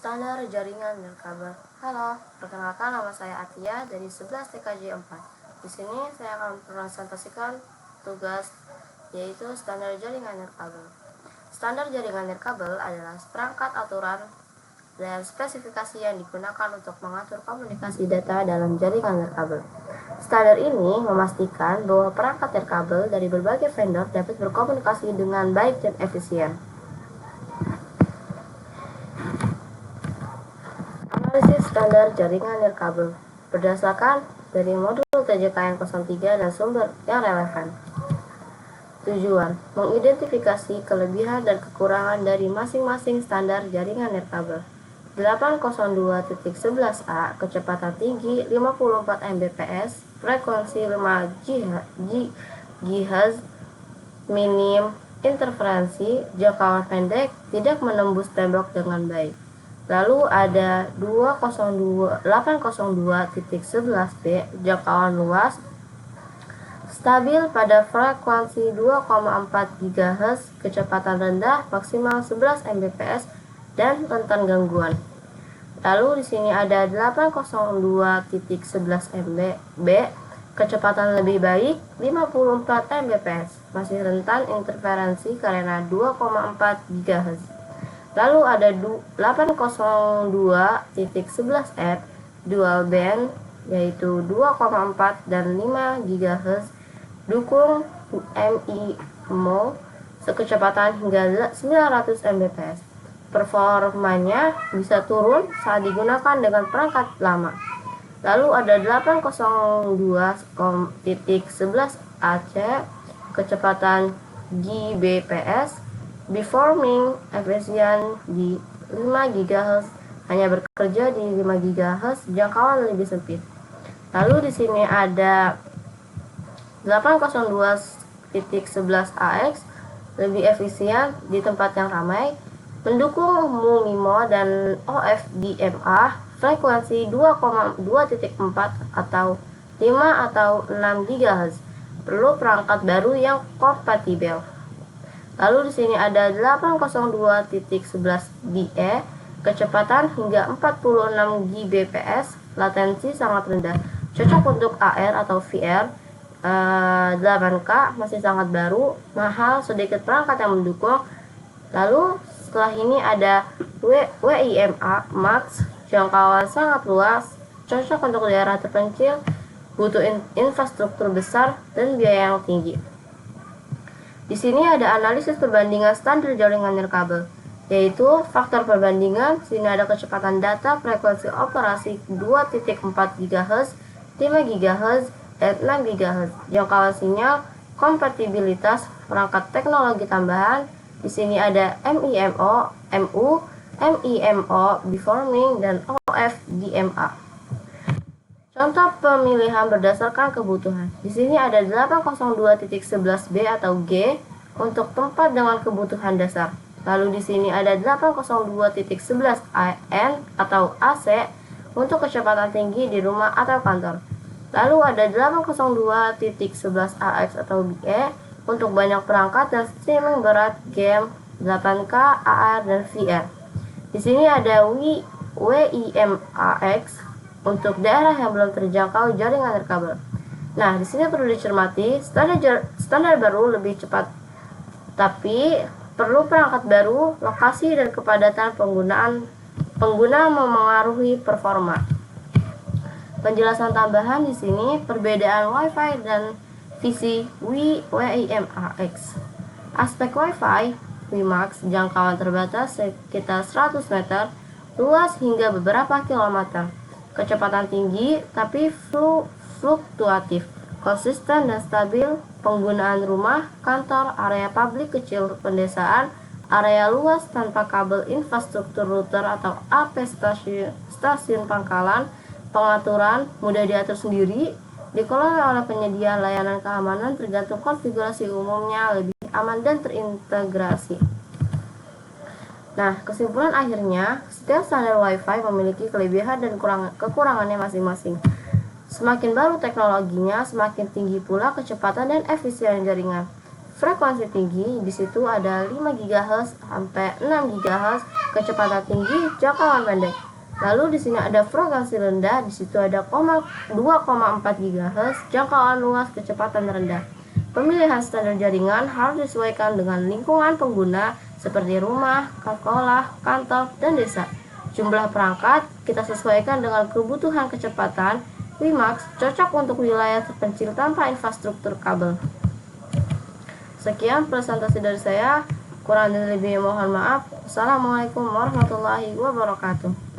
Standar jaringan nirkabel. Halo, perkenalkan nama saya Atia dari 11 TKJ 4. Di sini saya akan mempresentasikan tugas yaitu standar jaringan nirkabel. Standar jaringan nirkabel adalah perangkat aturan dan spesifikasi yang digunakan untuk mengatur komunikasi data dalam jaringan nirkabel. Standar ini memastikan bahwa perangkat nirkabel dari berbagai vendor dapat berkomunikasi dengan baik dan efisien. Analisis standar jaringan nirkabel berdasarkan dari modul TJKN 03 dan sumber yang relevan. Tujuan: mengidentifikasi kelebihan dan kekurangan dari masing-masing standar jaringan nirkabel. 802.11a kecepatan tinggi 54 Mbps, frekuensi 5 GHz, minim interferensi, jangkauan pendek, tidak menembus tembok dengan baik. Lalu ada 802.11b jangkauan luas, stabil pada frekuensi 2,4 GHz, kecepatan rendah maksimal 11 Mbps dan rentan gangguan. Lalu di sini ada 802.11b kecepatan lebih baik 54 Mbps, masih rentan interferensi karena 2,4 GHz. Lalu ada 802.11f dual band yaitu 2,4 dan 5 GHz, dukung MIMO sekecepatan hingga 900 Mbps. Performanya bisa turun saat digunakan dengan perangkat lama. Lalu ada 802.11ac kecepatan Gbps, beamforming efisien di 5 GHz, hanya bekerja di 5 GHz, jangkauan lebih sempit. Lalu di sini ada 802.11ax, lebih efisien di tempat yang ramai, mendukung MU-MIMO dan OFDMA, frekuensi 2,2.4 atau 5 atau 6 GHz. Perlu perangkat baru yang kompatibel. Lalu di sini ada 802.11be, kecepatan hingga 46 Gbps, latensi sangat rendah, cocok untuk AR atau VR. 8K masih sangat baru, mahal, sedikit perangkat yang mendukung. Lalu setelah ini ada WIMA Max, jangkauan sangat luas, cocok untuk daerah terpencil, butuh infrastruktur besar dan biaya yang tinggi. Di sini ada analisis perbandingan standar jaringan nirkabel, yaitu faktor perbandingan. Sini ada kecepatan data, frekuensi operasi 2.4 GHz, 5 GHz, dan 6 GHz. Jangkauan sinyal, kompatibilitas, perangkat teknologi tambahan. Di sini ada MIMO, MU, MIMO, beamforming, dan OFDMA. Contoh pemilihan berdasarkan kebutuhan. Di sini ada 802.11b atau G untuk tempat dengan kebutuhan dasar. Lalu di sini ada 802.11an atau AC untuk kecepatan tinggi di rumah atau kantor. Lalu ada 802.11ax atau BE untuk banyak perangkat dan streaming berat game 8K, AR, dan VR. Di sini ada WIMAX untuk daerah yang belum terjangkau jaringan nirkabel. Nah, di sini perlu dicermati, standar baru lebih cepat, tapi perlu perangkat baru, lokasi dan kepadatan pengguna memengaruhi performa. Penjelasan tambahan di sini, perbedaan Wi-Fi dan visi WIMAX. Aspek Wi-Fi, WiMAX, jangkauan terbatas sekitar 100 meter, luas hingga beberapa kilometer. Kecepatan tinggi tapi fluktuatif, konsisten dan stabil. Penggunaan rumah, kantor, area publik kecil, pedesaan, area luas tanpa kabel, infrastruktur router atau AP stasiun pangkalan. Pengaturan mudah diatur sendiri, dikelola oleh penyedia layanan keamanan, tergantung konfigurasi umumnya, lebih aman dan terintegrasi. Nah, kesimpulan akhirnya, setiap standar Wi-Fi memiliki kelebihan dan kekurangannya masing-masing. Semakin baru teknologinya, semakin tinggi pula kecepatan dan efisien jaringan. Frekuensi tinggi di situ ada 5 GHz sampai 6 GHz kecepatan tinggi jangkauan pendek. Lalu di sini ada frekuensi rendah, di situ ada 2,4 GHz jangkauan luas kecepatan rendah. Pemilihan standar jaringan harus disesuaikan dengan lingkungan pengguna seperti rumah, sekolah, kantor, dan desa. Jumlah perangkat kita sesuaikan dengan kebutuhan kecepatan. WiMAX cocok untuk wilayah terpencil tanpa infrastruktur kabel. Sekian presentasi dari saya. Kurang dan lebihnya mohon maaf. Assalamualaikum warahmatullahi wabarakatuh.